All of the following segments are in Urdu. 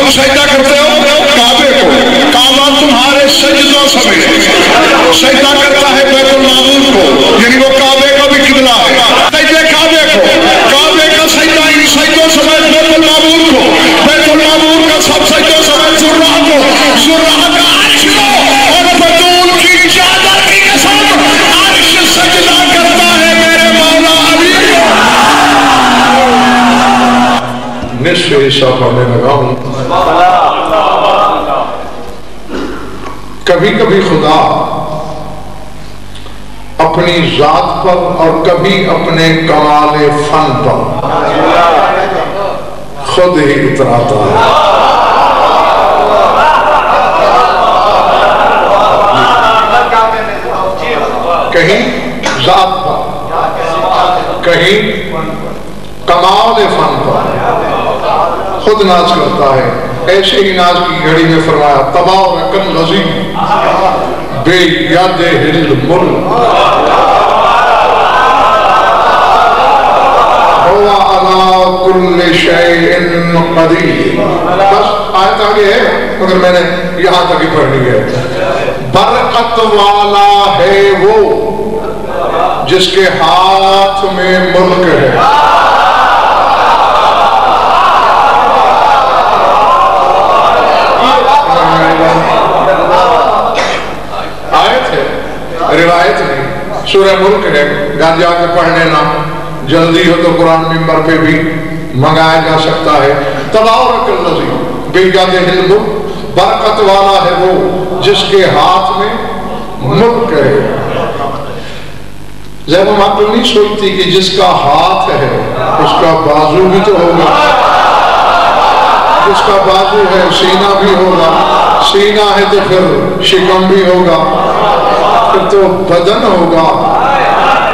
کیوں سجدہ کرتے ہو؟ کعبے کو. کعبہ تمہارے سجدوں سمیت سجدہ کرتا ہے بیت المعمور کو، یعنی وہ کعبے کا بھی قبلہ ہے. سجدے کعبے کو، کعبے کا سجدہ ان سجدوں سمیت بیت المعمور کو، بیت المعمور کا سب سجدوں سمیت زرہ کو، زرہ کا عرش کو، اور بطول کی چادر کی قسم عرش سجدہ کرتا ہے میرے مولا علی کو. نصف حصہ پڑھنے لگا ہوں. کبھی کبھی خدا اپنی ذات پر اور کبھی اپنے کمال فن پر خود ہی اتراتا ہے. کہیں ذات پر، کہیں کمال فن پر خود ناز کرتا ہے. ایسے ہی ناز کی گھڑی میں فرمایا تبارک الذی بیدہ الملک هو علی کل شیء قدیر. بس آیت آگے ہے مگر میں نے یہاں تک ہی پڑھنی ہے. برکت والا ہے وہ جس کے ہاتھ میں ملک ہے. روایت نہیں، سورہ ملک ہے. گھر جا کے پڑھ لینا، جلدی ہو تو قرآن ممبر پہ بھی منگایا جا سکتا ہے. تبارک الذی بیدہ الملک، برکت والا ہے وہ جس کے ہاتھ میں ملک ہے. زینب عقل نہیں سوچتی کہ جس کا ہاتھ ہے اس کا بازو بھی تو ہوگا، جس کا بازو ہے سینہ بھی ہوگا، سینہ ہے تو پھر شکم بھی ہوگا، پھر تو بدن ہوگا.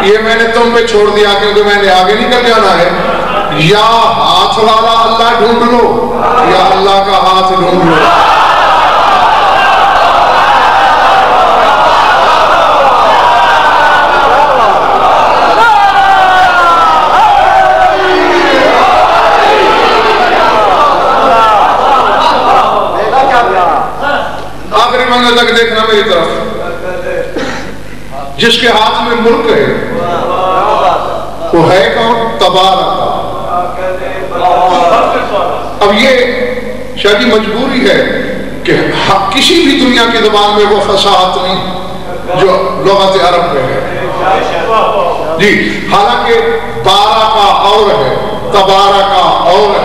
یہ میں نے تم پہ چھوڑ دیا کیونکہ میں نے آگے نکل جانا ہے. یا ہاتھ والا اللہ ڈھونڈ لو یا اللہ کا ہاتھ ڈھونڈ لو. آخری منزل تک دیکھنا میری طرف. جس کے ہاتھ میں ملک ہے وہ ہے کون؟ تبارک. اب یہ شاید مجبوری ہے کہ کسی بھی دنیا کی زبان میں وہ فصاحت نہیں جو لغت عرب میں ہے. جی حالانکہ بارہ کا اور ہے، تبارک کا اور ہے.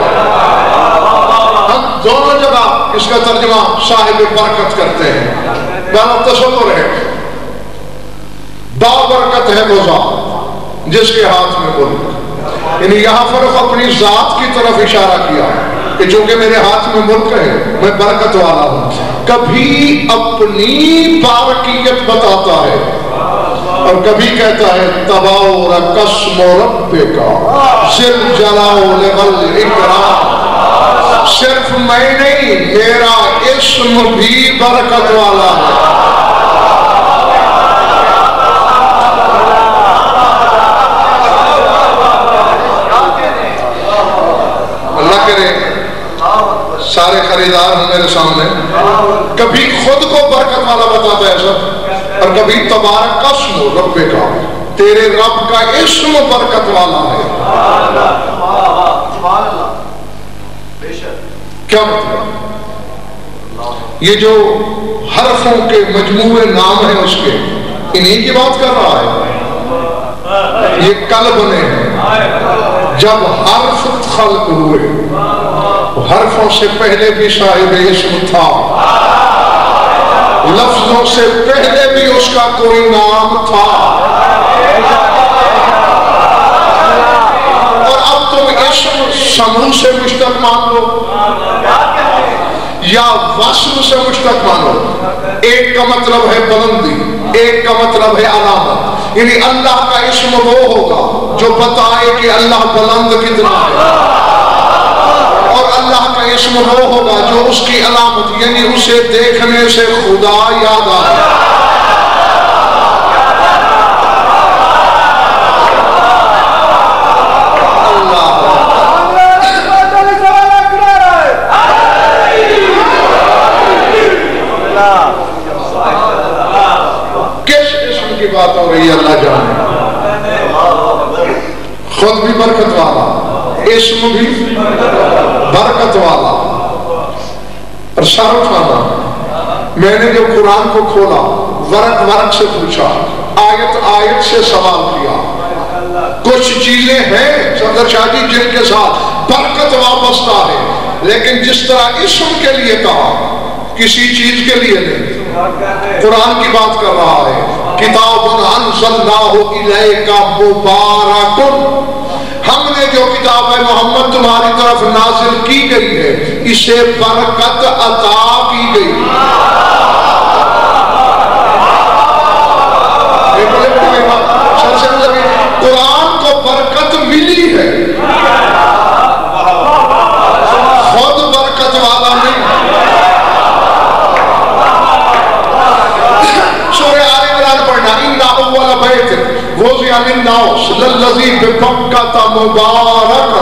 ہم دونوں جگہ اس کا ترجمہ صاحب برکت کرتے ہیں. بہت تصور ہے بابرکت ہے وہ ذات جس کے ہاتھ میں ملک. یعنی یہاں فرق اپنی ذات کی طرف اشارہ کیا کہ جو کہ میرے ہاتھ میں ملک ہے میں برکت والا ہوں. کبھی اپنی بارکیت بتاتا ہے اور کبھی کہتا ہے تبارک اسم ربک ذی الجلال والاکرام. صرف میں نہیں، میرا اسم بھی برکت والا ہے. سارے خریدار ہیں میرے سامنے. کبھی خود کو برکت والا بتاتا ہے سب، اور کبھی تبارک اسم رب کا، تیرے رب کا اسم برکت والا ہے. کیا مطلب؟ یہ جو حرفوں کے مجموعے نام ہیں اس کے، انہی کی بات کر رہا ہے. یہ کل بنے ہیں جب حرف خلق ہوئے. حرفوں سے پہلے بھی صاحب اسم تھا، لفظوں سے پہلے بھی اس کا کوئی نام تھا. اور اب تم اسم سمون سے مشتق مان لو یا وصف سے مشتق مانو. ایک کا مطلب ہے بلندی، ایک کا مطلب ہے علامت. یعنی اللہ کا اسم وہ ہوگا جو بتائے کہ اللہ بلند کتنا ہے، اور اللہ کا اسم وہ ہوگا جو اس کی علامت یعنی اسے دیکھنے سے خدا یاد آئے. ہے یہ اللہ جانے. خود بھی برکت والا, اسم بھی برکت والا. اور سر اٹھانا, میں نے جب قرآن کو کھولا ورق ورق سے پوچھا, آیت آیت سے سوال کیا. کچھ چیزیں ہیں صدر شاہ جی جن کے ساتھ برکت وابستہ ہے, لیکن جس طرح اسم کے لیے کہا کسی چیز کے لیے نہیں. قرآن کی بات کر رہا ہے, کتاب انزلناہ الیک مبارک, ہم نے جو کتاب ہے محمد تمہاری طرف نازل کی گئی ہے اسے برکت عطا کی گئی. قرآن کو برکت ملی ہے, خود برکت والا نہیں. سورہ آل عمران پڑھنا, ان اول بیت وضع للناس للذی ببکۃ مبارک.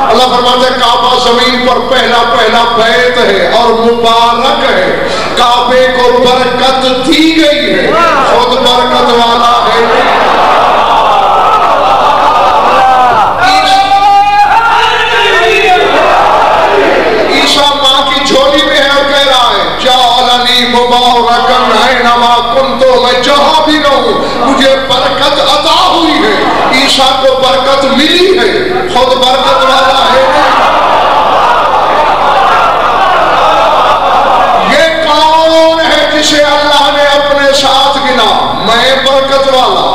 اللہ فرماتا ہے کعبہ زمین پر پہلا پہلا بیت ہے اور مبارک ہے. کعبے کو برکت دی گئی ہے, خود برکت والا ہے. عیسیٰ ماں کی جھولی میں ہے اور کہہ رہا ہے جعلنی مبارکن اینما کنت, میں جہاں بھی رہوں مجھے برکت عطا ہوئی ہے. عیسیٰ کو برکت ملی ہے, خود برکت والا ہے. یہ کون ہے جسے اللہ نے اپنے ساتھ گنا؟ میں برکت والا,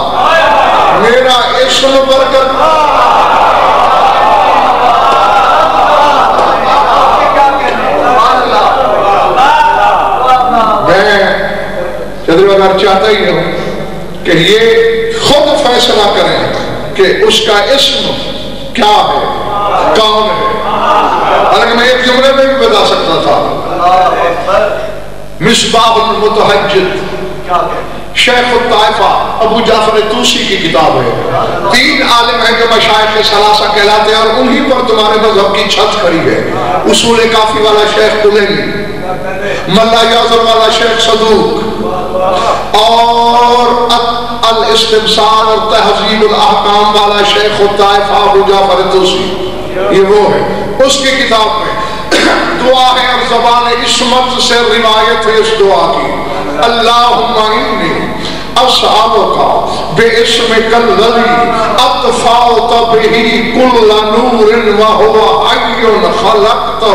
میرا اسم برکت. میں چاہتا ہی ہوں کہ یہ خود فیصلہ کریں کہ اس کا اسم کیا ہے, کون ہے. حالانکہ میں ایک جملے میں بھی بتا سکتا تھا. مصباح المتہجد شیخ الطائفہ ابو جعفر طوسی کی کتاب ہے. 3 عالم ہیں جو مشائخ ثلاثہ کہلاتے ہیں اور انہی پر تمہارے مذہب کی چھت کھڑی ہے. اصول کافی والا شیخ کلینی, ملا یعظم والا شیخ صدوق, اور الاستبصار اور تہذیب الاحکام والا شیخ الطائفہ ابو جعفر طوسی. یہ وہ ہے. اس کی کتاب میں دعا ہے اور زبان عصمت سے روایت ہے اس دعا کی. اللہم انی اسألک باسمک الذی اطفأت بہ کل نور وہو حی خلقتہ.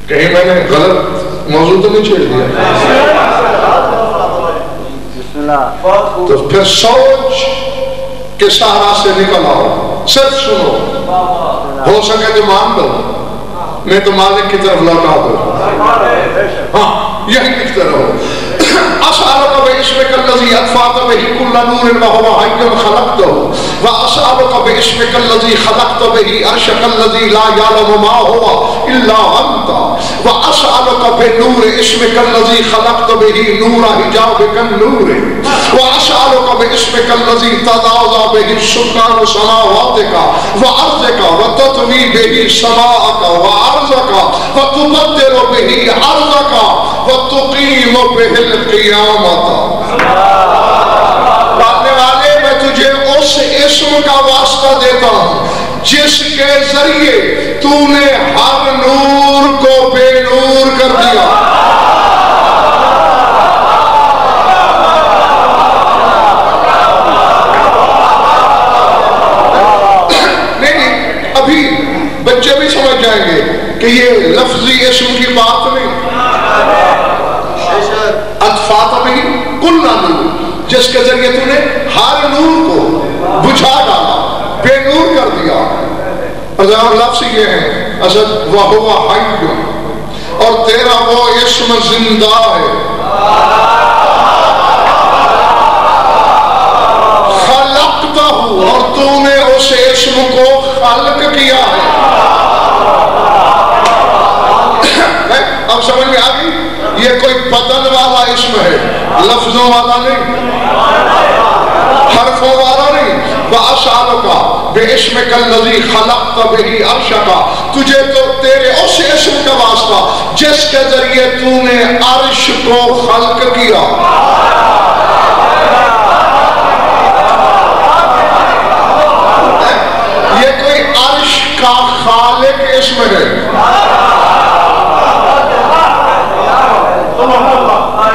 کہیں میں نے غلط موضوع تو نہیں چھیڑ دیا؟ تو پھر سوچ کے سہارا سے نکل آؤ, صرف سنو, ہو سکے تو مان لو, میں تو مالک کی طرف لوٹا دو. ہاں یہی لکھتے رہو. اسألک باسمک الذی اطفأت بہ کل نور وہو حی خلقتہ واسألک باسمک الذی خلقت بہ عرشک الذی لا یعلم ما هو الا انت واسألک بنور اسمک الذی خلقت بہ نور حجابک النور واسألک باسمک الذی تضاء بہ سکان سماواتک وارضک وتطوی بہ سماءک وارضک وتبدل بہ ارضک وتقیم بہ القیامت. پڑھنے والے میں تجھے اس اسم کا واسطہ دیتا ہوں جس کے ذریعے تو نے ہر نور کو بے نور کر دیا. نہیں, ابھی بچے بھی سمجھ جائیں گے کہ یہ لفظی اسم کی بات نہیں. اطفأت بہ کل نور, جس کے ذریعے تو نے ہر نور کو بجھا ڈالا, بے نور کر دیا. اور لفظ یہ ہے اصل وہو حی, اور تیرا وہ اسم زندہ ہے. خلقتہ, اور تو نے اس اسم کو خلق کیا ہے. اب سمجھ میں آ گئی, یہ کوئی بدن والا اسم ہے, لفظوں والا نہیں, حرفوں والا نہیں. وَأَسْأَلُكَ بِاسْمِكَ الَّذِي خَلَقْتَ بِهِ عَرْشَكَ، تجھے تو تیرے اس اسم کا واسطہ جس کے ذریعے تو نے عرش کو خلق کیا۔ یہ کوئی عرش کا خالق اسم ہے۔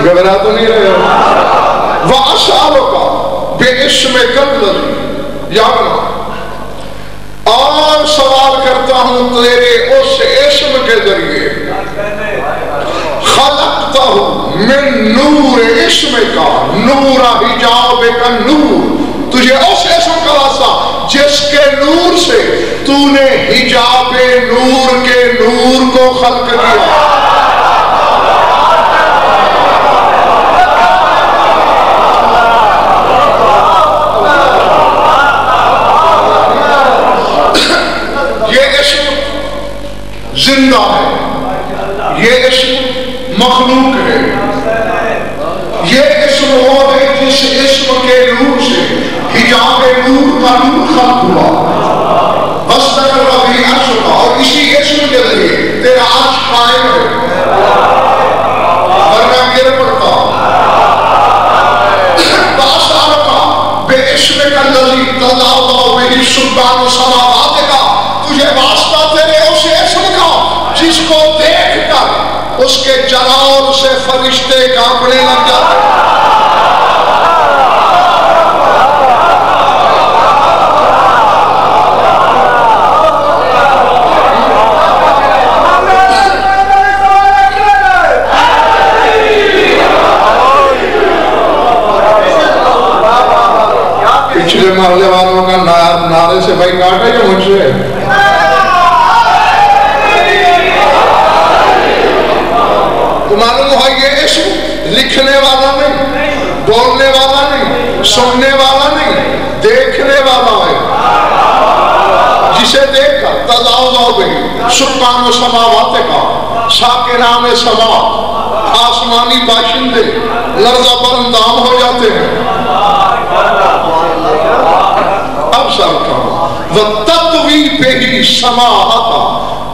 گھبرا تو نہیں رہے ہو؟ وَأَسْأَلُكَ بِاسْمِكَ الَّذِي، یاد رکھو، اور سوال کرتا ہوں تیرے اس اسم کے ذریعے خلقتہ من نور اسمک، نور حجابک نور، تجھے اس اسم کا واسطہ جس کے نور سے تو نے حجاب نور کے نور کو خلق کیا۔ زندہ ہے، یہ اسم مخلوق ہے، یہ اسم وہ ہے جس اسم کے نور سے حجاب نور کا نور خلق ہوا۔ وَاسْتَقَرَّ بِهِ عَرْشُكَ، اور اسی اسم کے ذریعے تیرا عرش قائم ہے، ورنہ گر پڑتا۔ وَأَسْأَلُكَ بِاسْمِكَ الَّذِي تَتَعَلَّقُ بِهِ سُبْحَانُ سَمَاوَاتِكَ، تجھے واسطہ تیرے اس اسم کا جس کو دیکھ کر اس کے جلال سے فرشتے کانپنے لگ جاتے ہیں۔ پچھلے محلے والوں کا نعرے سے بھائی کاٹا یا مجھ سے؟ تو معلوم ہوا یہ اسم لکھنے والا نہیں، بولنے والا نہیں، سننے والا نہیں، دیکھنے والا ہے، جسے دیکھ کر تضاؤ بہی سبحان سماوات کا ساکنان سما، آسمانی باشندے لرزہ پر اندام ہو جاتے ہیں۔ اب سر کہا وَتَتْوِي بِهِ سَمَاءَتَ،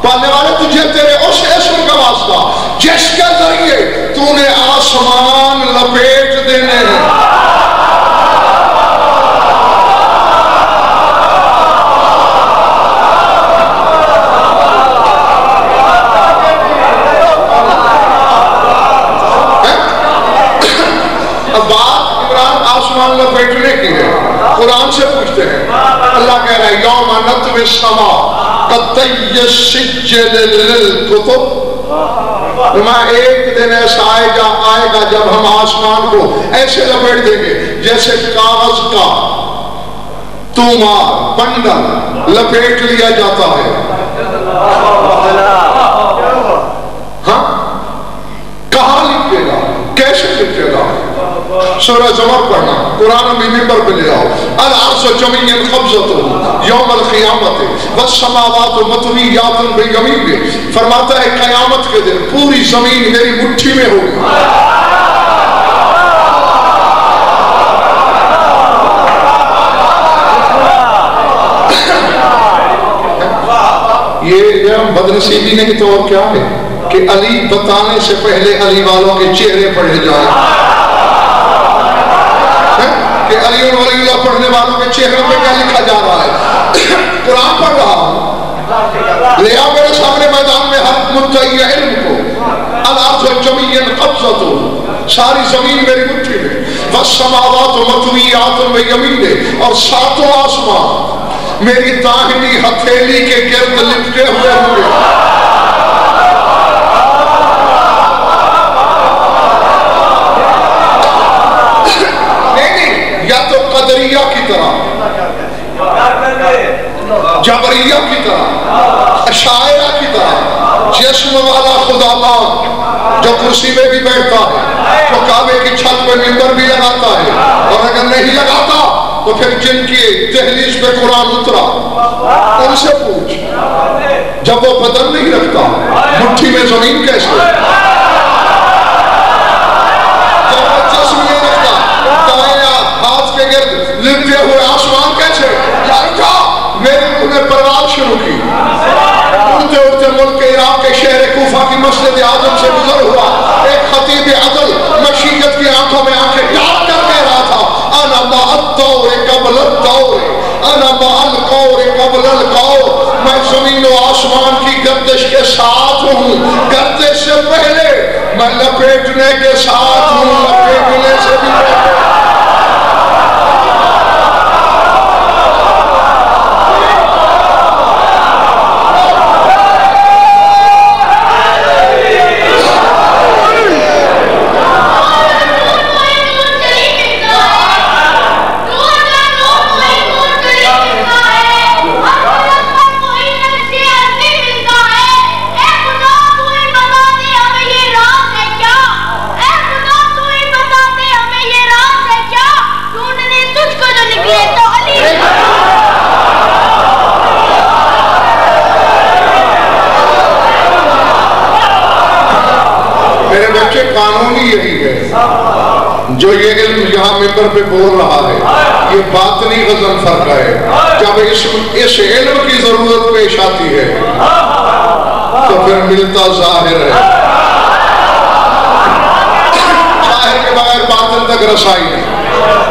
پانے والے تجھے تیرے اس اسم کا واسطہ جس کے ذریعے تو نے آسمان لپیٹ دینے ہیں۔ اب بات عمران آسمان لپیٹنے کی ہے، قرآن سے پوچھتے ہیں، اللہ کہہ رہا ہے یوم نطوی السماء قطی السجل للکتب، میں ایک دن ایسا آئے گا جب ہم آسمان کو ایسے لپیٹ دیں گے جیسے کاغذ کا تومار بنڈل لپیٹ لیا جاتا ہے۔ ہاں کہاں لکھے گا، کیسے لکھے گا؟ سورہ زمر پڑھنا، قرآن میں ممبر پہ لے آؤ۔ العرش جميعا قبضته یوم القیامت والسماوات مطویات بیمینہ، فرماتا ہے قیامت کے دن پوری زمین میری مٹھی میں ہوگی۔ یہ بدنصیبی نہیں تو اور کیا ہے کہ علی بتانے سے پہلے علی والوں کے چہرے پڑھے جائیں، کہ علی اور ولی اللہ پڑھنے والوں کے چہروں پہ کیا لکھا جا رہا ہے۔ قرآن پڑھ رہا ہوں، لے آؤ میرے سامنے میدان میں ہر مدعی علم کو۔ الارض جميعا قبضته، ساری زمین میری مٹھی میں، والسماوات مطویات بیمینہ، اور ساتوں آسمان میری داہنی ہتھیلی کے گرد لپٹے ہوئے ہوئے۔ قدریہ کی طرح، جبریہ کی طرح، اشاعرہ کی طرح، جسم والا خدا مان جو کرسی میں بھی بیٹھتا ہے، جو کعبے کی چھت پہ ممبر بھی لگاتا ہے، اور اگر نہیں لگاتا تو پھر جن کی دہلیز پہ قرآن اترا ان سے پوچھ، جب وہ بدن نہیں رکھتا مٹھی میں زمین کیسے؟ جب وہ جسم نہیں رکھتا دائیں ہاتھ کے گرد لپٹے ہوئے آسمان کیسے؟ یا اٹھا نے پرواز شروع کی. اڑتے اڑتے ملک عراق کے شہر کوفہ کی مسجد اعظم سے گزر ہوا. ایک خطیب عدل مشیت کی آنکھوں میں آنکھیں ڈال کر کہہ رہا تھا انا مع الدور قبل الدور انا مع القور قبل القور. میں زمین و آسمان کی گردش کے ساتھ ہوں, گردش سے پہلے میں لپیٹنے کے ساتھ ہوں, لپیٹنے سے بھی پہلے. قانونی یہی ہے جو یہ علم یہاں ممبر پہ بول رہا ہے, یہ باطنی غضن فرق ہے. جب اس علم کی ضرورت پیش آتی ہے تو پھر ملتا ظاہر ہے. ظاہر کے بغیر باطن تک رسائی نہیں.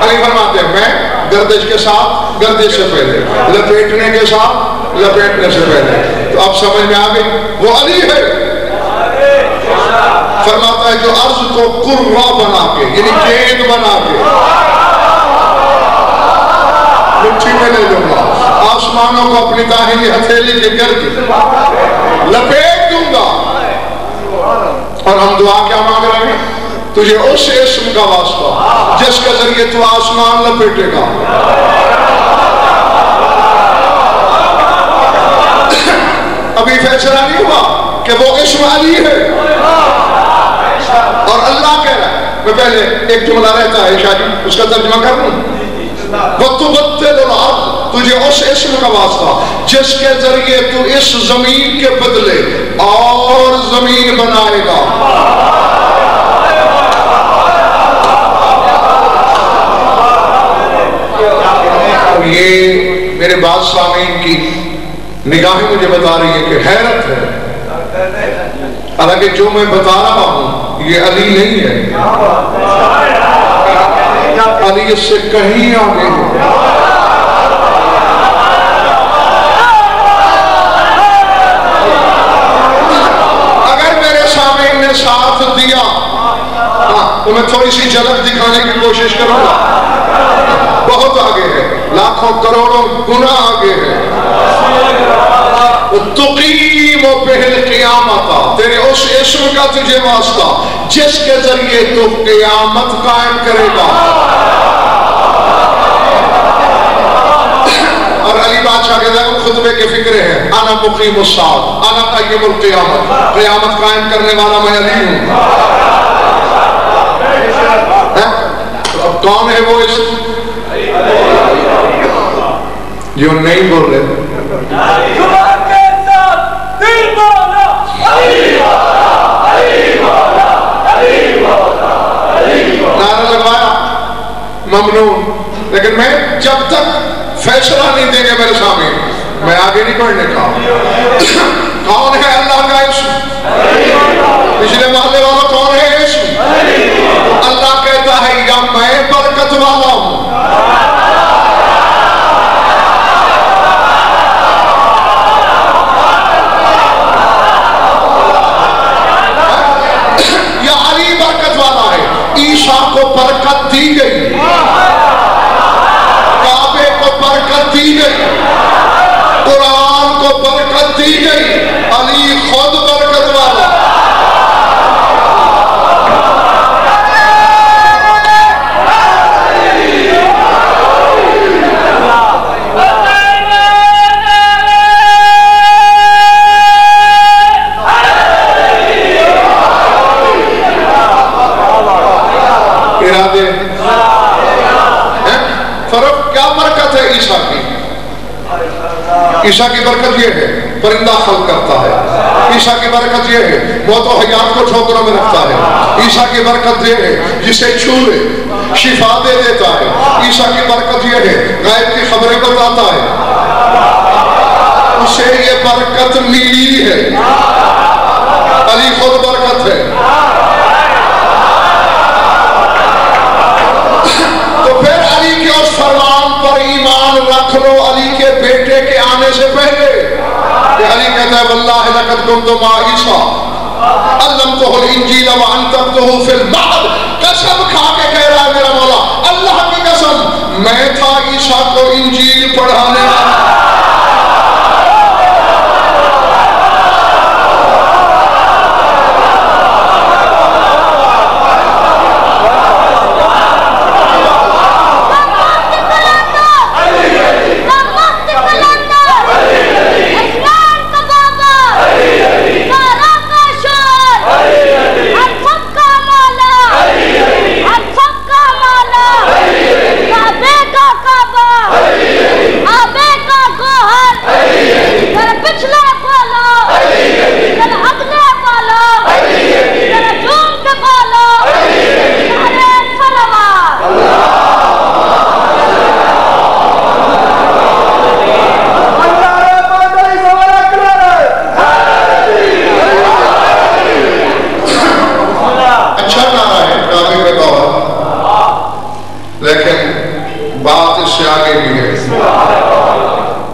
علی فرماتے ہیں میں گردش کے ساتھ, گردش سے پہلے, لپیٹنے کے ساتھ, لپیٹنے سے پہلے. تو اب سمجھ میں آگئی وہ علی ہے. فرماتا ہے جو عرض کو قرہ بنا کے, یعنی گیند بنا کے مٹھی میں لے لوں گا, آسمانوں کو اپنی داہنی ہتھیلی کے گرد لپیٹ دوں گا. اور ہم دعا کیا مانگ رہے ہیں؟ تجھے اس اسم کا واسطہ جس کے ذریعے تو آسمان لپیٹے گا. ابھی فیصلہ نہیں ہوا کہ وہ اسم علی ہے. اور اللہ کہہ رہا ہے, میں پہلے ایک جملہ رہتا ہے شاہ جی, اس کا ترجمہ کر لوں. وَتُبَدِّلُ الْأَرْضَ, تجھے اس اسم کا واسطہ جس کے ذریعے تو اس زمین کے بدلے اور زمین بنائے گا. یہ میرے بعض سامعین کی نگاہیں مجھے بتا رہی ہے کہ حیرت ہے. حالانکہ جو میں بتا رہا ہوں یہ علی نہیں ہے, علی اس سے کہیں آگے ہے. اگر میرے سامنے نے ساتھ دیا تو میں تھوڑی سی جھلک دکھانے کی کوشش کروں گا. بہت آگے ہے, لاکھوں کروڑوں گنا آگے ہے. تقیم بہ القیامت, تیرے اس اسم کا تجھے واسطہ جس کے ذریعے تو قیامت قائم کرے گا. اور علی بادشاہ کے ذریعے خطبے کے فکرے ہیں انا مقیم الساعۃ انا قیم القیامت, قیامت قائم کرنے والا میں علی ہوں. اب کون ہے وہ اسم جو نہیں بول رہے؟ نعرہ لگوایا ممنون, لیکن میں جب تک فیصلہ نہیں دیں گے میرے سامنے میں آگے نہیں بڑھنے کا. کون ہے اللہ کا اسم؟ پچھلے محلے والا کون ہے اسم؟ اللہ کہتا ہے یا میں برکت والا ہوں. عیسیٰ کو برکت دی گئی, کعبے کو برکت دی گئی, قرآن کو برکت دی گئی, علی خود برکت والا. فرق کیا برکت ہے عیسیٰ کی؟ عیسیٰ کی برکت یہ ہے پرندہ خلق کرتا ہے. عیسیٰ کی برکت یہ ہے موت و حیات کو ٹھوکروں میں رکھتا ہے. عیسیٰ کی برکت یہ ہے جسے چھوے شفا دے دیتا ہے. عیسیٰ کی برکت یہ ہے غائب کی خبریں بتاتا ہے. برکت ملی ہے، علی خود برکت ہے۔ تو پھر علی کے اس فرمان پر ایمان رکھ لو علی کے بیٹے کے آنے سے پہلے کہ علی کہتا ہے واللہ لقد کنت مع عیسیٰ علمتہ الانجیل وانطقتہ فی المہد، قسم کھا کے کہہ رہا ہے میرا مولا اللہ کی قسم میں تھا عیسیٰ کو انجیل پڑھانے والا۔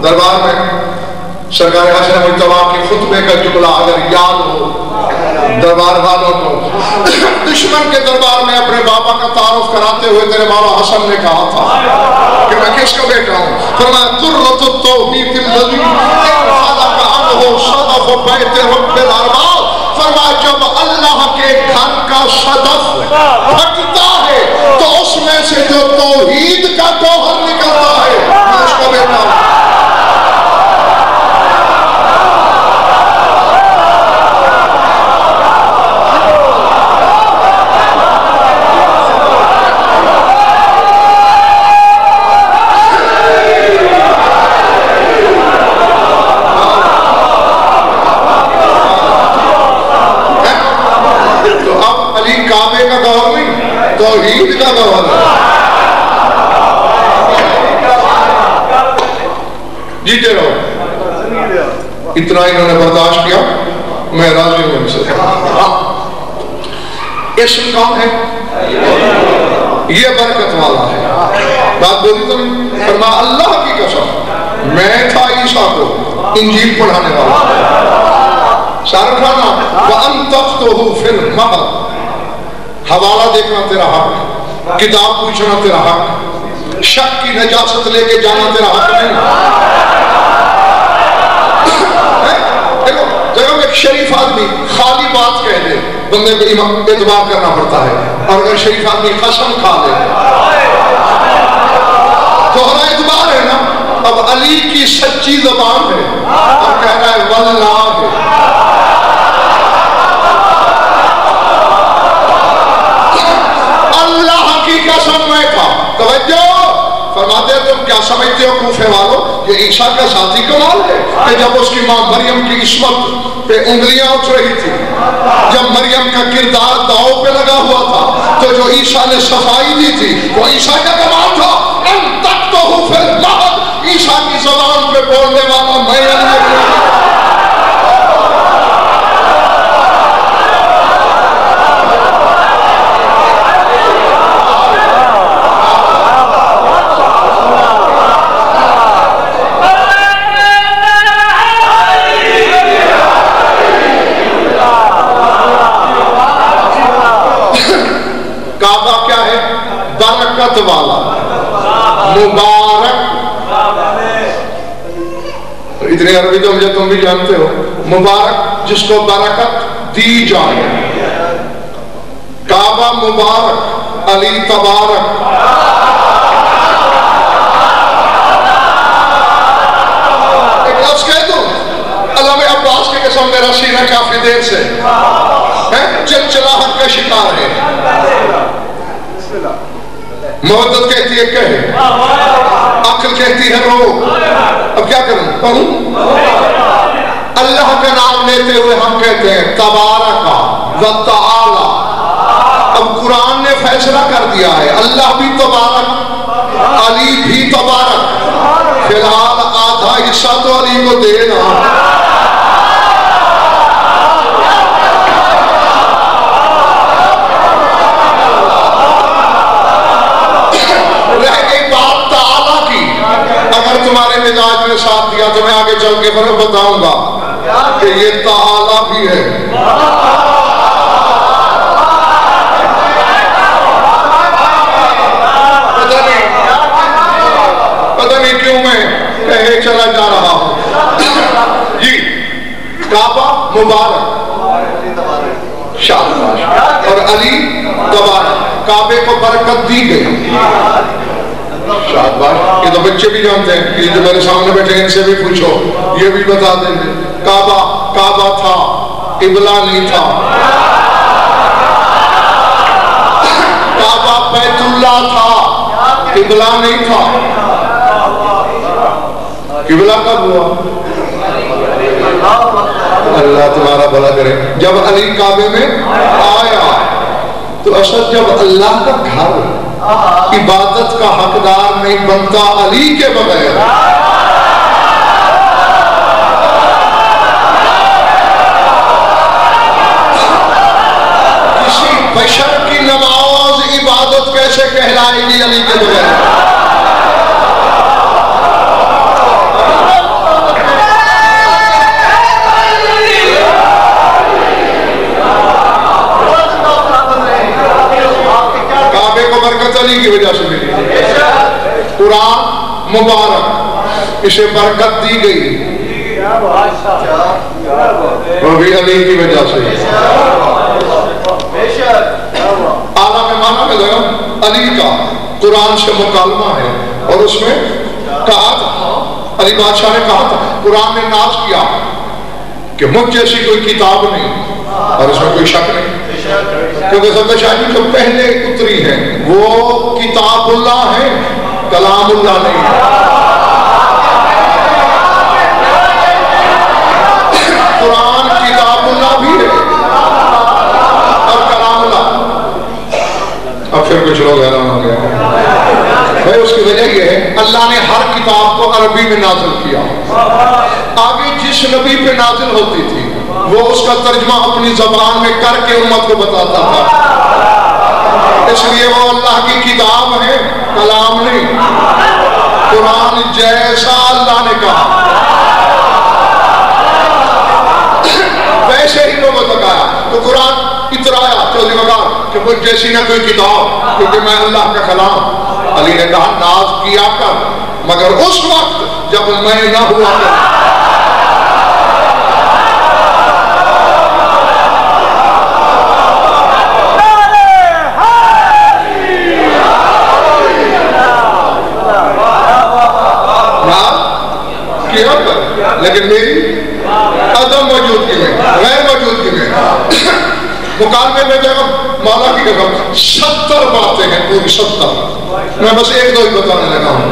دربار میں سرکار حسن مجتبیٰ کے خطبے کا جملہ اگر یاد ہو دربار والوں کو، دشمن کے دربار میں اپنے بابا کا تعارف کراتے ہوئے تیرے مولا حسن نے کہا تھا کہ میں کس کا بیٹا ہوں؟ فرمایا درۃ التوحید الذی انفلق عنہ صدف بیت رب الارباب، فرمایا جب اللہ کے گھر کا صدف پھٹتا ہے تو اس میں سے جو توحید کا گوہر نکلتا ہے میں اس کا بیٹا ہوں۔ توحید کا گوہر جیتے رہو، اتنا انہوں نے برداشت کیا، میں راضی ہوں ان سے۔ اسم کون ہے؟ یہ برکت والا ہے۔ بات بولی تو نہیں؟ فرمایا اللہ کی قسم میں تھا عیسیٰ کو انجیل پڑھانے والا۔ شارخانہ وَأَنْتَقْتُهُ فِي الْمَهْدِ، حوالہ دیکھنا تیرا حق، کتاب پوچھنا تیرا حق، شک کی نجاست لے کے جانا تیرا حق نہیں۔ دیکھو جب ایک شریف آدمی خالی بات کہہ دے بندے کو اعتبار کرنا پڑتا ہے، اور اگر شریف آدمی قسم کھا لے تو ہمارا اعتبار ہے نا۔ اب علی کی سچی زبان ہے اور کہہ رہا ہے واللہ، توجہ فرماتے ہیں تم کیا سمجھتے ہو کوفے والوں، یہ عیسیٰ کا ذاتی کمال ہے کہ جب اس کی ماں مریم کی عصمت پہ انگلیاں اٹھ رہی تھی، جب مریم کا کردار داؤ پہ لگا ہوا تھا تو جو عیسیٰ نے صفائی دی تھی وہ عیسیٰ کا کمال تھا۔ انطقتہ فی المہد، عیسیٰ کی زبان پہ بولنے والا میں برکت والا مبارک، اتنی عربی تو مجھے تم بھی جانتے ہو، مبارک جس کو برکت دی جائے، کعبہ مبارک، علی تبارک۔ ایک لفظ کہہ دوں، علامہ عباس کے قسم میرا سینہ کافی دیر سے چلچلاہٹ کا شکار ہے۔ محبت کہتی ہے کہے، عقل کہتی ہے رو، اب کیا کروں پڑھوں؟ اللہ کا نام لیتے ہوئے ہم کہتے ہیں تبارک و تعالی۔ اب قرآن نے فیصلہ کر دیا ہے اللہ بھی تبارک، علی بھی تبارک، فی الحال آدھا حصہ تو علی کو دینا۔ تمہارے مزاج نے ساتھ دیا تو میں آگے چل کے پھر بتاؤں گا کہ یہ تعالی بھی ہے. پتہ نہیں کیوں میں کہے چلا جا رہا ہوں. جی کعبہ مبارک شاباش اور علی تبارک. کعبے کو برکت دی گئی. شاباش. یہ تو بچے بھی جانتے ہیں. یہ جو میرے سامنے بیٹھے ہیں ان سے بھی پوچھو یہ بھی بتا دیں گے. کعبہ تھا قبلہ نہیں تھا. کعبہ بیت اللہ تھا قبلہ نہیں تھا. قبلہ کب ہوا؟ اللہ تمہارا بھلا کرے. جب علی کعبے میں آیا تو اصل جب اللہ کا گھر عبادت کا حقدار نہیں بنتا علی کے بغیر. کسی بشر کی نماز عبادت کیسے کہلائے گی علی کے بغیر؟ علی کی وجہ سے ملی. قرآن مبارک اسے برکت دی گئی وہ بھی علی کی وجہ سے. اعلیٰ میں مانا میں لگا علی کا قرآن سے مکالمہ ہے اور اس میں کہا تھا علی بادشاہ نے کہا تھا قرآن نے ناز کیا کہ مجھ جیسی کوئی کتاب نہیں اور اس میں کوئی شک نہیں کیونکہ سب شاہی جو پہلے اتری ہیں وہ کتاب اللہ ہے کلام اللہ نہیں ہے. قرآن کتاب اللہ بھی ہے اور کلام اللہ. اب پھر کچھ لوگ حیران ہو گئے بھائی. اس کی وجہ یہ ہے اللہ نے ہر کتاب کو عربی میں نازل کیا. آگے جس نبی پہ نازل ہوتی تھی وہ اس کا ترجمہ اپنی زبان میں کر کے امت کو بتاتا تھا. اس لیے وہ اللہ کی کتاب ہے کلام نہیں. قرآن جیسا اللہ نے کہا ویسے ہی لوگوں تک آیا. تو قرآن اترایا چودھری وقار کہ مجھ جیسی نہ کوئی کتاب کیونکہ میں اللہ کا کلام. علی نے کہا ناز کیا کر مگر اس وقت جب میں نہ ہوا کر. لیکن میری عدم موجودگی میں غیر موجودگی میں مکالمے میں جب مولا کی قسم 70 باتیں ہیں پوری 70. میں بس ایک دو ہی بتانے لگا ہوں.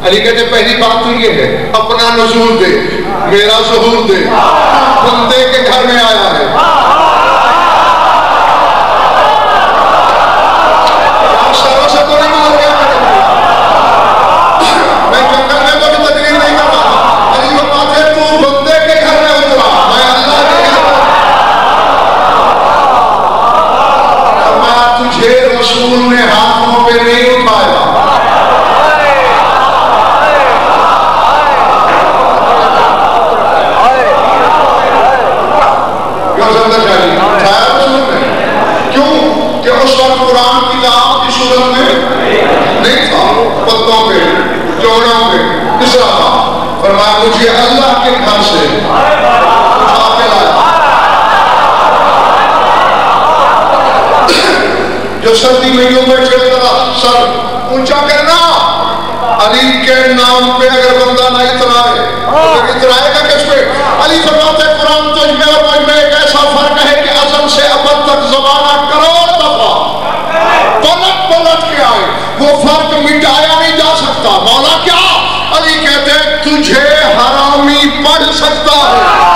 علی کہتے پہلی بات تو یہ ہے اپنا نزول دے میرا ظہور دے بندے کے گھر میں آیا ہے. سارا سے تو نہیں مار گیا میں جنگل میں تو بھی تقریر نہیں کر رہا. بندے کے گھر میں اترا میں اللہ کے گھر میں تجھے رسول نے ہاتھوں پہ نہیں اٹھایا. کیوں کہ اس وقت قرآن کی کتاب کی صورت میں نہیں تھا. پتوں پہ چوڑوں پہ کس طرح تھا. فرمایا مجھے اللہ کے گھر سے اٹھا کے لایا. جو سردی میں یوں بیٹھے تھا سر اونچا کرنا. علی کے نام پہ اگر بندہ نہ اترائے تو اترائے گا کس پہ؟ علی فرماتے قرآن تجھ میں اور مجھ میں ایک ایسا فرق ہے کہ ازل سے ابد تک زمانہ کروڑ دفعہ پلٹ پلٹ کے آئے وہ فرق مٹایا نہیں جا سکتا. مولا کیا؟ علی کہتے ہیں تجھے حرامی پڑھ سکتا ہے.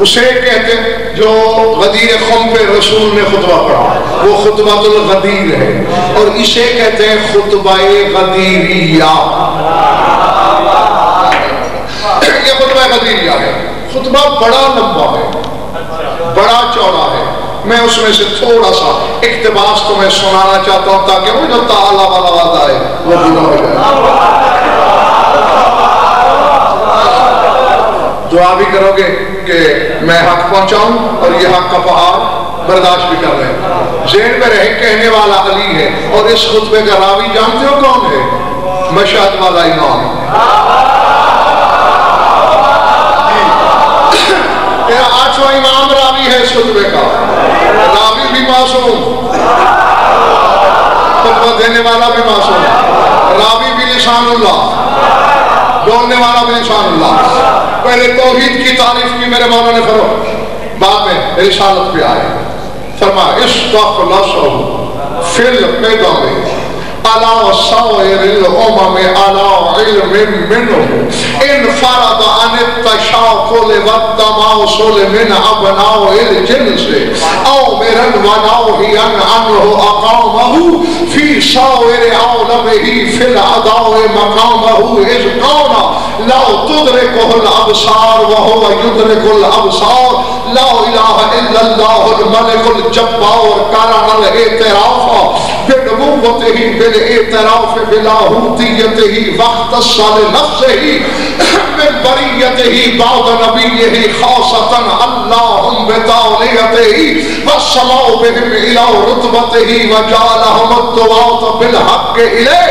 اسے کہتے ہیں جو غدیر خم پہ رسول نے خطبہ پڑھا، وہ خطبہ الغدیر ہے، اور اسے کہتے ہیں خطبہ غدیریہ۔ یہ خطبہ غدیریہ ہے، خطبہ بڑا لمبا ہے، بڑا چوڑا ہے۔ میں اس میں سے تھوڑا سا اقتباس تمہیں سنانا چاہتا ہوں تاکہ وہ جو تعالیٰ والا وعدہ ہے وہ پورا ہو جائے۔ دعا بھی کرو گے کہ میں حق پہنچاؤں اور یہ حق کا پہاڑ برداشت بھی کر رہے ہیں۔ ذہن میں رہے کہنے والا علی ہے، اور اس خطبے کا راوی جانتے ہو کون ہے؟ مشہد والا امام۔ یہ 8واں امام راوی ہے اس خطبے کا، راوی بھی معصوم، خطبہ دینے والا بھی معصوم، راوی بھی لسان اللہ، بولنے والا بھی لسان اللہ۔ پہلے توحید کی تعریف کی میرے مولا نے فرمایا، بعد میں رسالت پہ آئے، فرمایا استخلصہ فی القدم علی سائر الامم علی علم منہ انفرد عن التشاکل والتماثل من ابناء الجنس اومرا وناہیا عنہ اقامہ فی سائر عالمہ فی العداء مقامہ اذ کان لا تدرکہ الابصار وہو یدرک الابصار لا الہ الا اللہ الملک الجبار کرن الاعتراف بنبوتہ بالاعتراف بلاہوتیتہ واختص لنفسہ من بریتہ بعد نبیہ خاصتا اللہم بتعلیتہ والسماء بہم الى رتبتہ وجعلہم الدعاة بالحق الیہ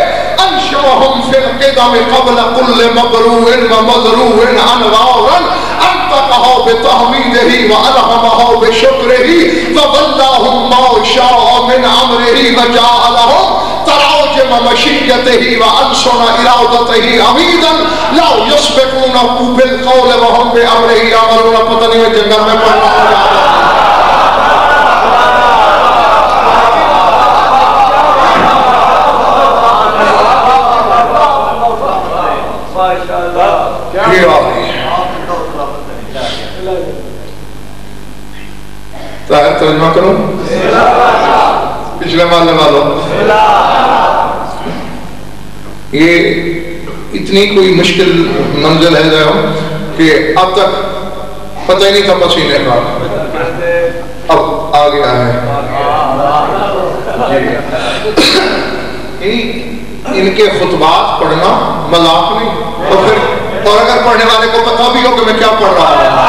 انشوہم فی القدم قبل کل مبروع ومضروع انوارا انتقہا بتحمیدہ والہمہا بشکرہ وولاہم ما شاء من عمرہ وجعلہم تراجم مشیتہ وانسن ارادتہ عمیدا لا یسبقونہ بالقول وہم بامرہ یعملون۔ پتہ نہیں میں جنگل میں پڑھ رہا ہوں۔ ترجمہ کروں پچھلے محلے والوں، یہ اتنی کوئی مشکل منزل ہے کہ اب تک پتہ ہی نہیں تھا پسینے کا، اب آ گیا ہے۔ ان کے خطبات پڑھنا مذاق نہیں، اور اگر پڑھنے والے کو پتہ بھی ہو کہ میں کیا پڑھ رہا ہوں،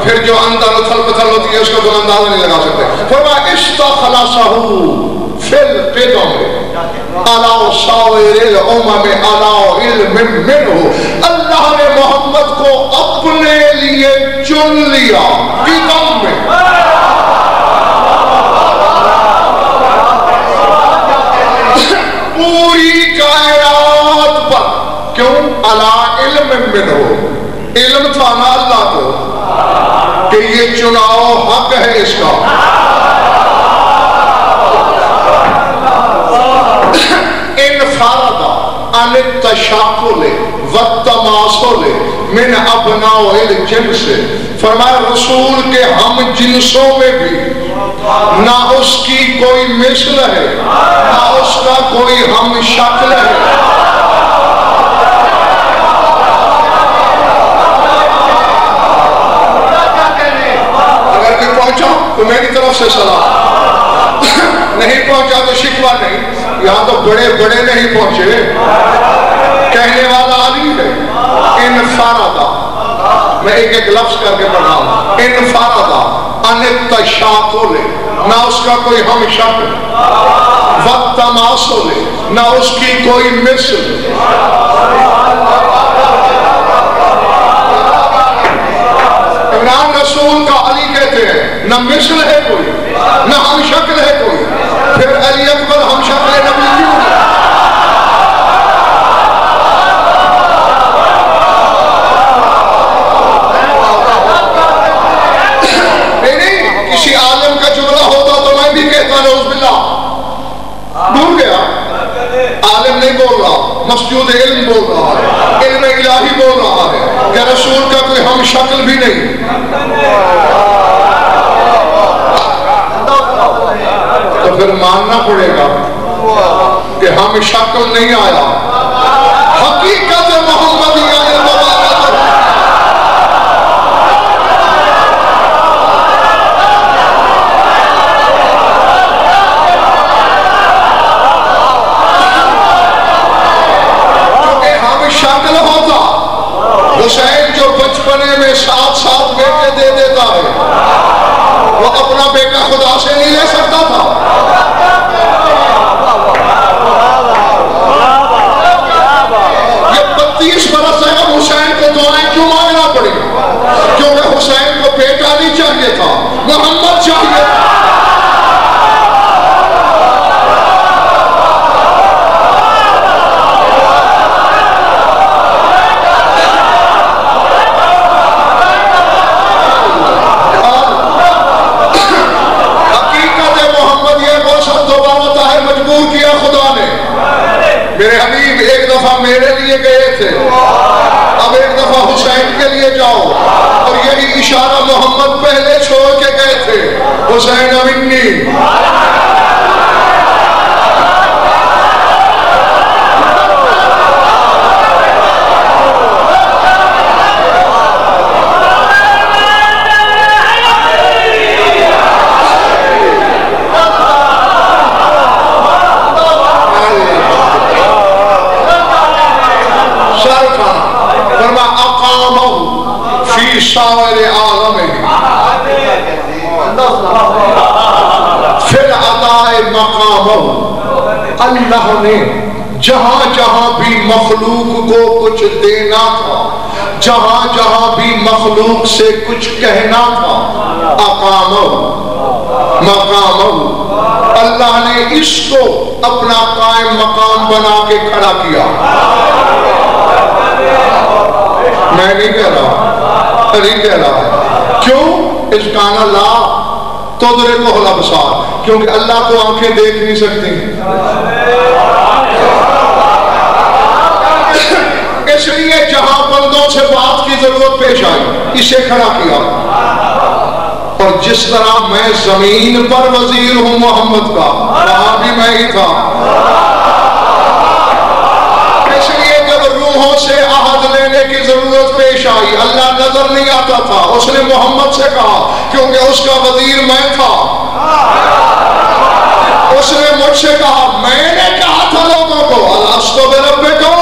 پھر جو اندر اتھل پتھل ہوتی ہے اس کا کوئی اندازہ نہیں لگا سکتے۔ فرمایا استخلصہ فی القدم علی سائر الامم علی علم منہ، اللہ نے محمد کو اپنے لیے چن لیا قدم میں، پوری کائنات پر۔ کیوں؟ علی علم منہ، علم تھا نا اللہ کو کہ یہ چناؤ حق ہے اس کا۔ انفرد عن التشاکل والتماثل من ابناء الجنس، فرمایا رسول کے ہم جنسوں میں بھی نہ اس کی کوئی مثل ہے نہ اس کا کوئی ہم شکل ہے۔ تو میری طرف سے سلام، نہیں پہنچا تو شکوہ نہیں، یہاں تو بڑے بڑے نہیں پہنچے، کہنے والا علی ہے۔ انفرد، میں ایک ایک لفظ کر کے پڑھا ہوں، انفرد عن التشاکل، نہ اس کا کوئی ہم شکل، والتماثل، نہ اس کی کوئی مثل۔ عمران رسول کا علی کہتے ہیں نہ مثل ہے کوئی نہ ہم شکل ہے کوئی، پھر علی اکبر ہم شکل نبی کیوں ہے؟ نہیں، کسی عالم کا جملہ ہوتا تو میں بھی کہتا نعوذ باللہ، بھول گیا، عالم نہیں بول رہا، مسجود علم بول رہا۔ شکل بھی نہیں. تو پھر ماننا پڑے گا کہ ہم شکل نہیں آیا, حقیقت محمدیہ مبارک. کیونکہ ہم شکل ہوتا, حسین جو بچپنے میں 7 بیٹے دے دیتا ہے, وہ اپنا بیٹا خدا سے نہیں لے سکتا تھا. یہ 32 برس ہے, حسین کو دعائیں کیوں مانگنا پڑی؟ کیونکہ حسین کو بیٹا نہیں چاہیے تھا, محمد چاہیے تھا. میرے حبیب ایک دفعہ میرے لیے گئے تھے, اب ایک دفعہ حسین کے لیے جاؤ, اور یہی اشارہ محمد پہلے چھوڑ کے گئے تھے, حسین منی. سائر عالم پھر ادائے مقام, اللہ نے جہاں جہاں بھی مخلوق کو کچھ دینا تھا, جہاں جہاں بھی مخلوق سے کچھ کہنا تھا, اقام مقام, اللہ نے اس کو اپنا قائم مقام بنا کے کھڑا کیا. میں نہیں کہہ رہا, نہیں کہہ رہا. کیوں؟ اس کانا لا تدرکہ الابصار, کیونکہ اللہ کو آنکھیں دیکھ نہیں سکتی. اس لیے جہاں بندوں سے بات کی ضرورت پیش آئی, اسے کھڑا کیا. اور جس طرح میں زمین پر وزیر ہوں محمد کا, وہاں بھی میں ہی تھا. اس لیے جب روحوں سے عہد لینے کی ضرورت پیش آئی, اللہ نظر نہیں آتا تھا, اس نے محمد سے کہا, کیونکہ اس کا وزیر میں تھا. اس نے مجھ سے کہا, میں نے کہا تھا لوگوں کو, الست بربکم.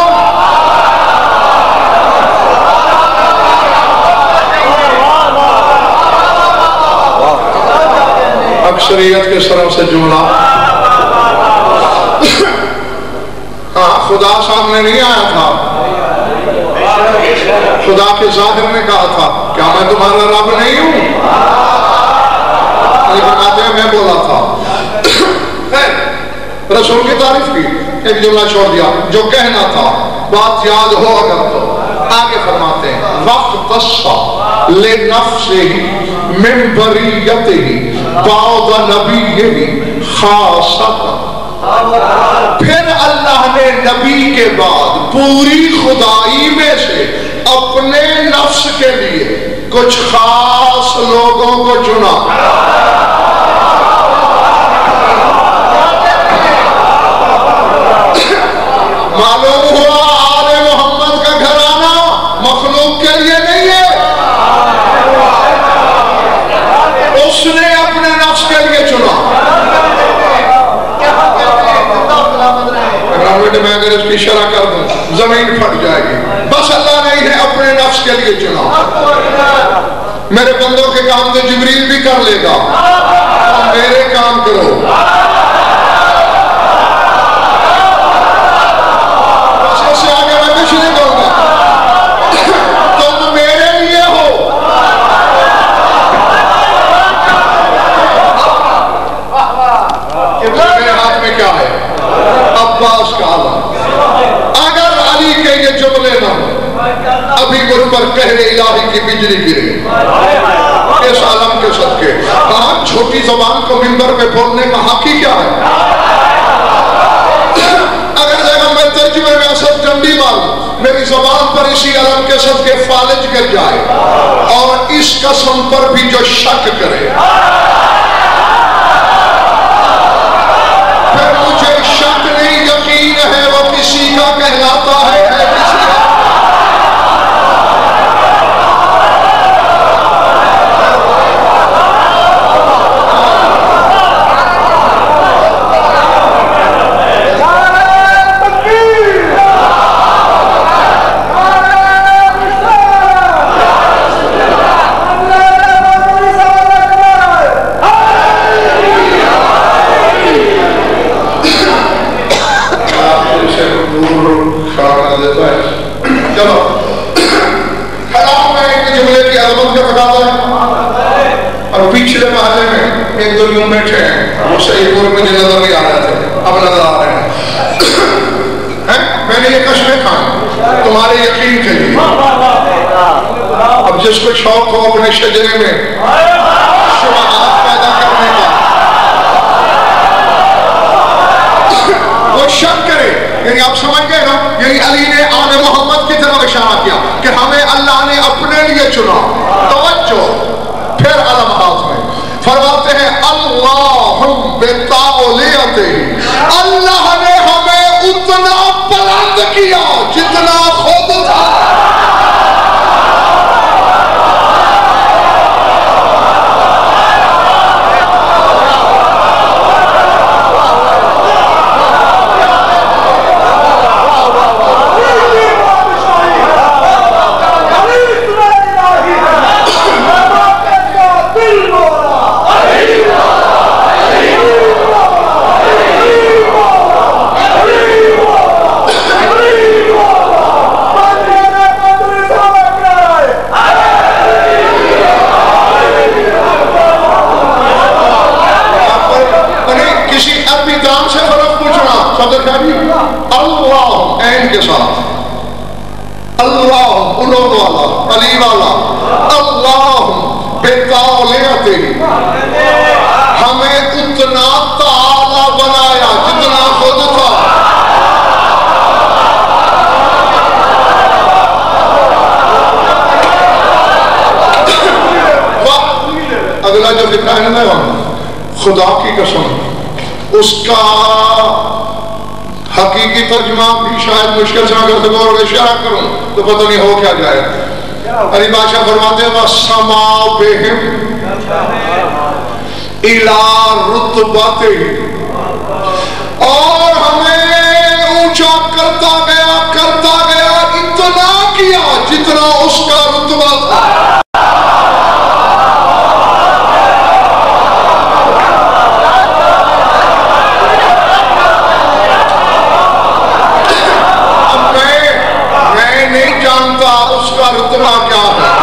اکثریت کے طرف سے جملہ خدا سامنے نہیں آیا تھا, خدا کے ظاہر نے کہا تھا, کیا میں تمہارا رب نہیں ہوں؟ میں بولا تھا. رسول کی تعریف کی, ایک جملہ چھوڑ دیا, جو کہنا تھا بات یاد ہو اگر تو. آگے فرماتے ہیں, وقت تصا لنفسه من بریته بعض نبیه خاصتا. پھر اللہ نے نبی کے بعد پوری خدائی میں سے اپنے نفس کے لیے کچھ خاص لوگوں کو چنا. معلوم ہوا آل محمد کا گھرانہ مخلوق کے لیے نہیں ہے, اس نے اپنے نفس کے لیے چنا. میں اگر اس کی شرح کر دوں زمین پھٹ جائے گی. بس اللہ نے انہیں اپنے نفس کے لیے چنا. میرے بندوں کے کام تو جبریل بھی کر لے گا, میرے کام کرو. بس اس سے آگے میں کچھ نہیں کہوں گا, تم میرے لیے ہو. میرے ہاتھ میں کیا ہے؟ عباس کا عالم. اگر علی کے یہ جملے نہ ابھی مجھ پر قہر الہی کی بجلی گرے اس عالم کے صدقے. کہاں چھوٹی زبان کو منبر پہ بولنے کا حق ہی کیا ہے؟ اگر دیکھا میں ترجمے میں اصل ڈنڈی ماروں, میری زبان پر اسی علم کے صدقے فالج گر جائے قسم پر بھی جو شک کرے پھر مجھے شک نہیں یقین ہے وہ کسی کا کہلاتا ہے کسی کا پچھلے محلے میں ایک دو یوں بیٹھے ہیں وہ صحیح پور مجھے نظر نہیں آ رہے تھے اب نظر آ رہے ہیں میں نے یہ کشمے کھائیں تمہارے یقین کے لیے اب جس کو شوق ہو اپنے شجرے میں شبہات پیدا کرنے کا وہ شک کرے یعنی آپ سمجھ گئے نا یعنی علی نے آل محمد کی طرف اشارہ کیا کہ ہمیں اللہ نے اپنے لیے چنا توجہ پھر علم ہاتھ میں فرماتے ہیں اللہم بتعلیتہ اللہ نے ہمیں اتنا بلند کیا جتنا خود تھا اللہ این کے ساتھ اللہ انہوں والا علی والا اللہ بتعلیتہ ہمیں اتنا تعالی بنایا جتنا خود تھا اگلا جو لکھا ہے نا خدا کی قسم اس کا حقیقی ترجمہ بھی شاید مشکل سے اگر تغور و اشارہ کروں تو پتہ نہیں ہو کیا جائے علی بادشاہ فرماتے ہیں وَالسَّمَاءُ بِهِمْ إِلَىٰ رُتْبَتِهِ اور ہمیں اونچا کرتا گیا اتنا کیا جتنا اس کا رتبہ تھا رتبہ کیا ہے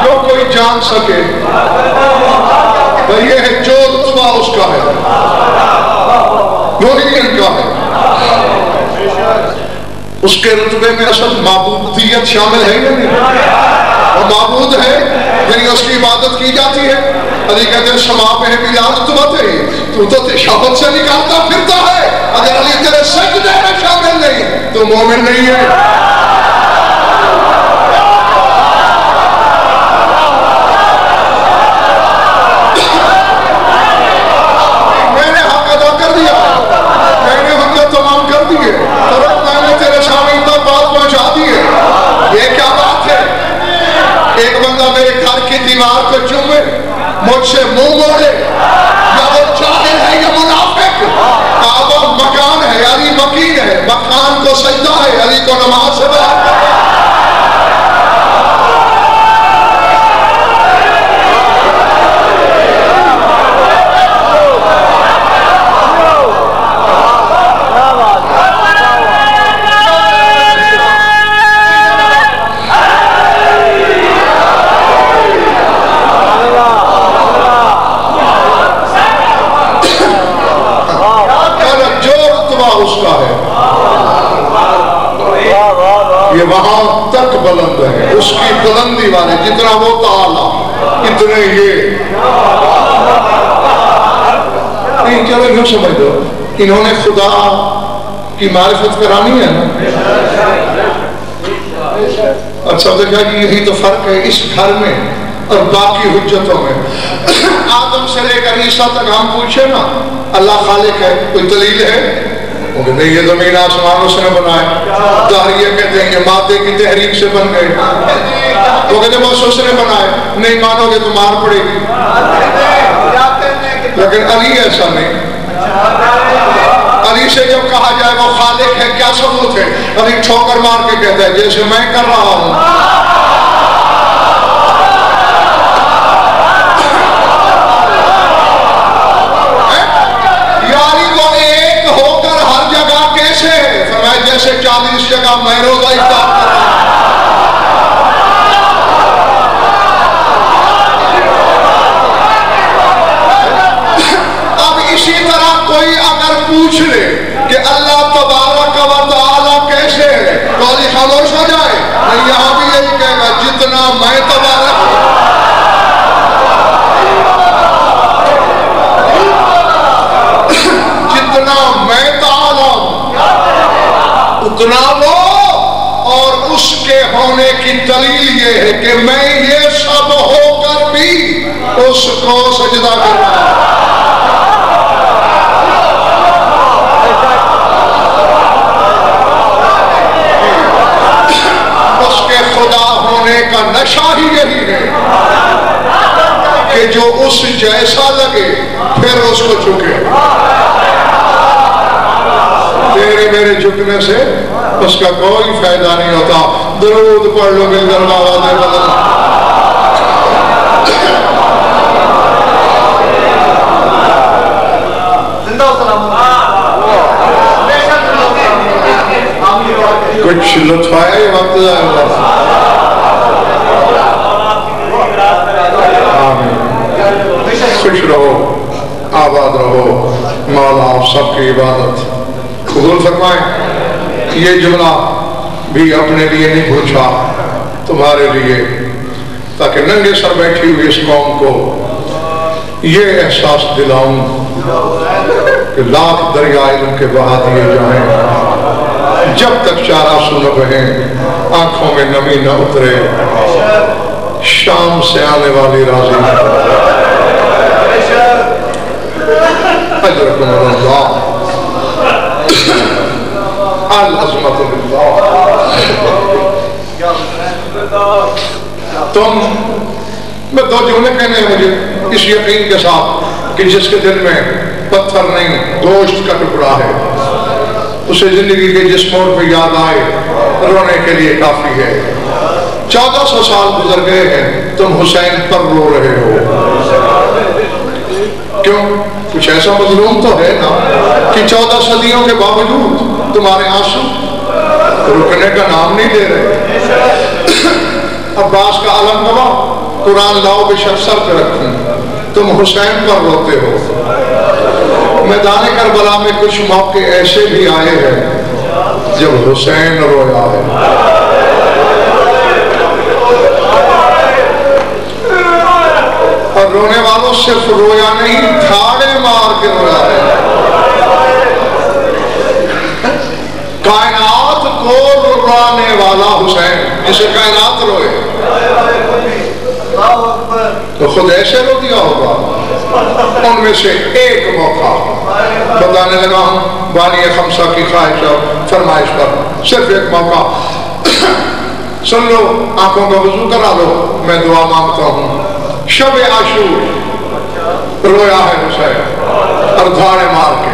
جو کوئی جان سکے یہ ہے جو رتبہ اس کا ہے وہ ہی ان کا ہے اس کے رتبے میں اصل معبودیت شامل ہے یا نہیں وہ معبود ہے یعنی اس کی عبادت کی جاتی ہے علی کہتے ہیں سما پہ ہے بلا رتبہ تھے تو شہوت سے نکالتا پھرتا ہے اگر علی تیرے سجدے میں شامل نہیں تو مومن نہیں ہے میں نے حق ادا کر دیا میں نے حجت تمام کر دیے میں نے تیرے سامنے اتنا بات پہنچا دیے یہ کیا بات ہے ایک بندہ میرے گھر کی دیوار کو چومے مجھ سے منہ موڑے یا وہ جاہل ہے یا منافق کعبہ مکان ہے علی مکین ہے مکان کو سجدہ ہے علی کو نماز سے بات اس کا ہے یہ وہاں تک بلند ہے اس کی بلندی والے جتنا وہ تعالی اتنے یہ نہیں چلو یوں سمجھ دو انہوں نے خدا کی معرفت کرانی ہے نا اور سب نے کہا کہ یہی تو فرق ہے اس گھر میں اور باقی حجتوں میں. آدم سے لے کر عیسیٰ تک ہم پوچھے نا اللہ خالق ہے کوئی دلیل ہے؟ وہ کہتے ہیں یہ زمین آسمان اس نے بنائے. داہریہ کہتے ہیں یہ مادے کی تحریک سے بن گئے. وہ کہتے ہیں بس اس نے بنائے, نہیں مانو گے تو مار پڑے گی. لیکن علی ایسا نہیں. علی سے جب کہا جائے وہ خالق ہے کیا ثبوت ہے؟ علی ٹھوکر مار کے کہتا ہے جیسے میں کر رہا ہوں. یاری تو ایک ہو کر ہر جگہ کیسے؟ فرمایا جیسے 40 جگہ میں روزہ افطار کر رہا ہوں. اسی طرح کوئی اگر پوچھ لے کہ اللہ تبارک و تعالی کیسے ہے تو علی خاموش ہو جائے. یہاں بھی یہی کہے گا جتنا میں تبارک جتنا میں تعالی اتنا وہ, اور اس کے ہونے کی دلیل یہ ہے کہ میں یہ سب ہو کر بھی اس کو سجدہ کر رہا ہوں. خدا ہونے کا نشہ ہی یہی ہے کہ جو اس جیسا لگے پھر اس کو جھکے. تیرے میرے جھکنے سے اس کا کوئی فائدہ نہیں ہوتا. درود پڑھ لو مل کر آوازیں بدل. کچھ لطف آیا یہ وقت خوش رہو آباد رہو. مولا آپ سب کی عبادت قبول فرمائیں. یہ جملہ بھی اپنے لیے نہیں پوچھا, تمہارے لیے, تاکہ ننگے سر بیٹھی ہوئی اس قوم کو یہ احساس دلاؤں کہ لاکھ دریا علم کے بہا دیے جائیں, جب تک چار آنسو نہ بہیں آنکھوں میں نمی نہ اترے, شام سے آنے والی راضی نہ اجرکم اللہ العظمت اللہ. تم میں دو جملے کہنے ہیں مجھے اس یقین کے ساتھ کہ جس کے دل میں پتھر نہیں گوشت کا ٹکڑا ہے اسے زندگی کے جس موڑ پہ یاد آئے رونے کے لیے کافی ہے. 1400 سال گزر گئے ہیں, تم حسین پر رو رہے ہو. کیوں؟ کچھ ایسا مظلوم تو ہے نا کہ 14 صدیوں کے باوجود تمہارے آنسو رکنے کا نام نہیں لے رہے. عباس کا علم گواہ, قرآن لاؤ بے شک سر پہ رکھوں, تم حسین پر روتے ہو. میدان کربلا میں کچھ موقع ایسے بھی آئے ہیں جب حسین رویا ہے. اور رونے والوں صرف رویا نہیں, دھاڑے مار کے رویا ہے. کائنات کو رلانے والا حسین, جسے کائنات روئے تو خود ایسے رو دیا ہوگا. ان میں سے ایک موقع بتانے لگا ہوں بانی خمسہ کی خواہش اور فرمائش پر, صرف ایک موقع سن لو, آنکھوں کا وضو کرا لو, میں دعا مانگتا ہوں. شب عاشور رویا ہے حسین اور دھاڑے مار کے.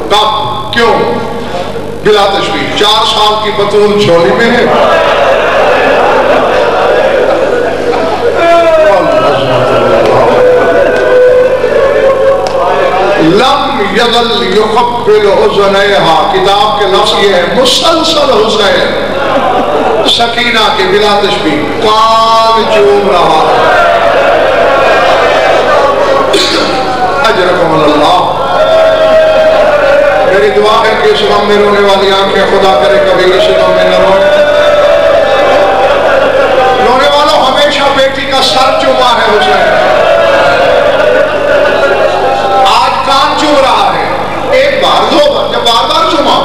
کب؟ کیوں؟ بلا تشبیہ 4 سال کی بطول جھولی میں ہے. لم یغل یقبل اذنیہا, کتاب کے لفظ یہ ہے مسلسل حسین سکینہ کے بلا تشبیہ کان چوم رہا ہے. اجرکم اللہ. میری دعا ہے کہ اس غم میں رونے والی آنکھیں خدا کرے کبھی اس غم میں نہ روئے. رونے والوں ہمیشہ بیٹی کا سر چوما ہے حسین, آج کان چوم رہا ہے. ایک بار دو بار, جب بار بار چوما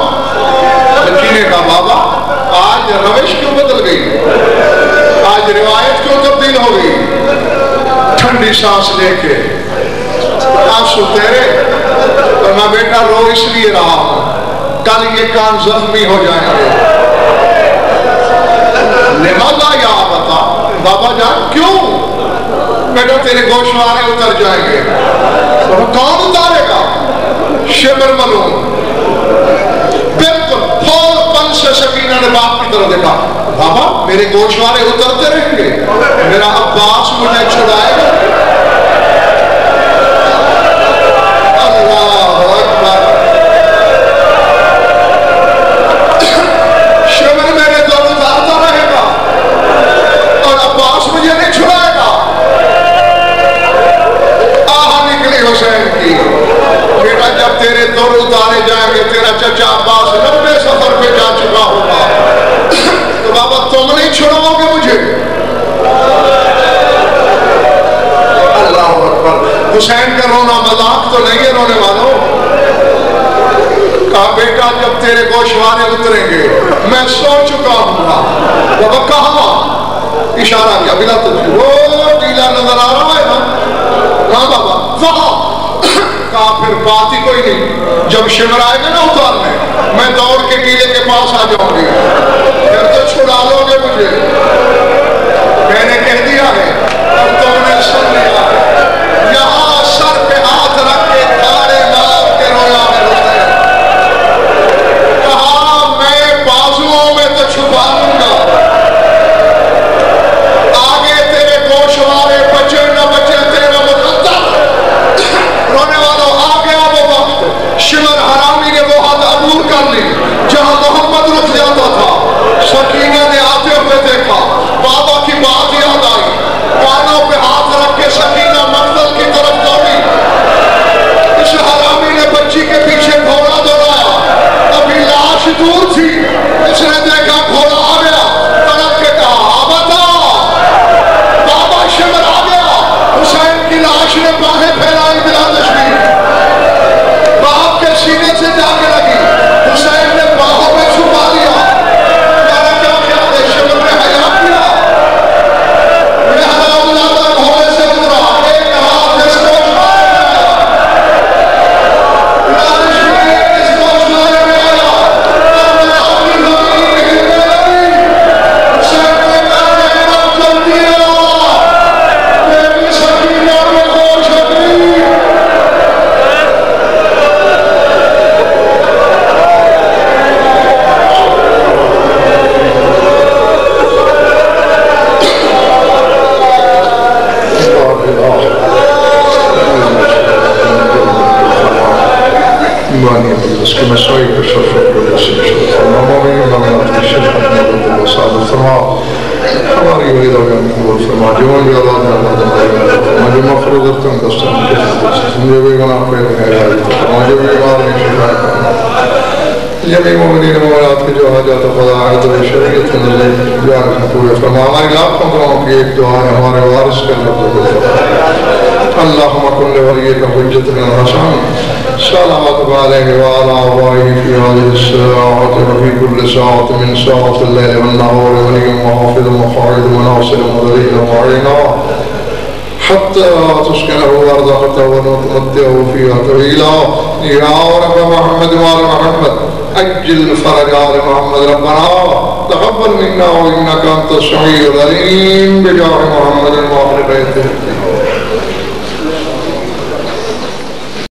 سکینے کا بابا آج روش کیوں بدل گئی؟ ہو گئی ٹھنڈی سانس لے کے آنسو تیرے اور میں بیٹا رو اس لیے رہا ہوں کل یہ کان زخمی ہو جائیں گے لماذا یا بتا بابا جان کیوں بیٹا تیرے گوشوارے اتر جائیں گے کون اتارے گا شبر ملون بالکل پھول پن سے سکینہ نے باپ کی طرف دیکھا بابا میرے گوشوارے اترتے رہیں گے میرا عباس مجھے چھڑائے گا اللہ اکبر شبر میرے دور اتارتا رہے گا اور عباس مجھے نہیں چھڑائے گا آہا نکلی حسین کی بیٹا جب تیرے دور اتارے جائیں گے تیرا چچا عباس لمبے سفر پہ جا چکا ہوگا تو بابا تم نہیں چھڑاؤ گے مجھے اللہ اکبر حسین کا رونا مذاق تو نہیں ہے رونے والوں کہا بیٹا جب تیرے گوشوارے اتریں گے میں سو چکا ہوں گا بابا کہاں اشارہ کیا بلا تجھے وہ ٹیلا نظر آ رہا ہے نا ہاں بابا وہاں کہا پھر بات ہی کوئی نہیں جب شمر آئے گا نا اتارنے میں دوڑ کے ٹیلے کے پاس آ جاؤں گی پھر تو چھڑا لو گے مجھے میں نے کہہ دیا ہے اور تم نے سن لیا ہے یہاں سر پہ ہاتھ رکھ کے تارے مار کے رویا ہے حسین کہا میں بازوؤں میں تو چھپا لوں گا آگے تیرے گوشوارے بچے نہ بچے تیرا مقدر رونے والوں آ گیا وہ وقت شمر حرامی نے وہ حد عبور کر لی جہاں محمد رک جاتا تھا سکینہ نے آتے ہوئے دیکھا بابا کی بات یاد آئی کانوں پہ ہاتھ رکھ کے سکینہ مقتل کی طرف دوڑی اس حرامی نے بچی کے پیچھے گھوڑا دوڑایا ابھی لاش دور تھی اس نے دیکھا گھوڑا آ گیا تڑپ کے کہا بتا بابا شمر آ گیا حسین کی لاش نے باہیں پھیلائی بلا تشریف باپ کے سینے سے جا کے لگی حسین نے باہوں میں چھپا لیا میرا کیا خیال ہے شمر نے حیا کیا لہذا اللہ گھوڑے سے اترا ایک ہاتھ اس کو اس کے مسائل پر شرفت کو جیسے ہماری وحید و جانی قبول فرما جوان بھی اللہ تعالیٰ مجھے مفروض ارتم دستان مجھے بھی گناہ پہلے ہے مجھے بھی غار میں شکایت کرنا جمعی مومنین مومنات کی جو حاجات خدا عہد و شریعت کے نظر جانت میں پورے فرما ہماری لاکھوں گاؤں کی ایک دعا ہے ہمارے وارث کے اللہ اللہم کن لولیک حجت بن حسن سلامت علیہ وعلا آبائه في هذه الساعة وفي كل ساعة من ساعة الليل والنهار ولي وحافظ وخالد وناصر ودليل وعينا حتى تسكنه أرضك ونتمتعه فيها طويلا يا رب محمد وآل محمد أجل فرج آل محمد ربنا تقبل منا وإنك أنت السميع العليم بجاه محمد وآل بيته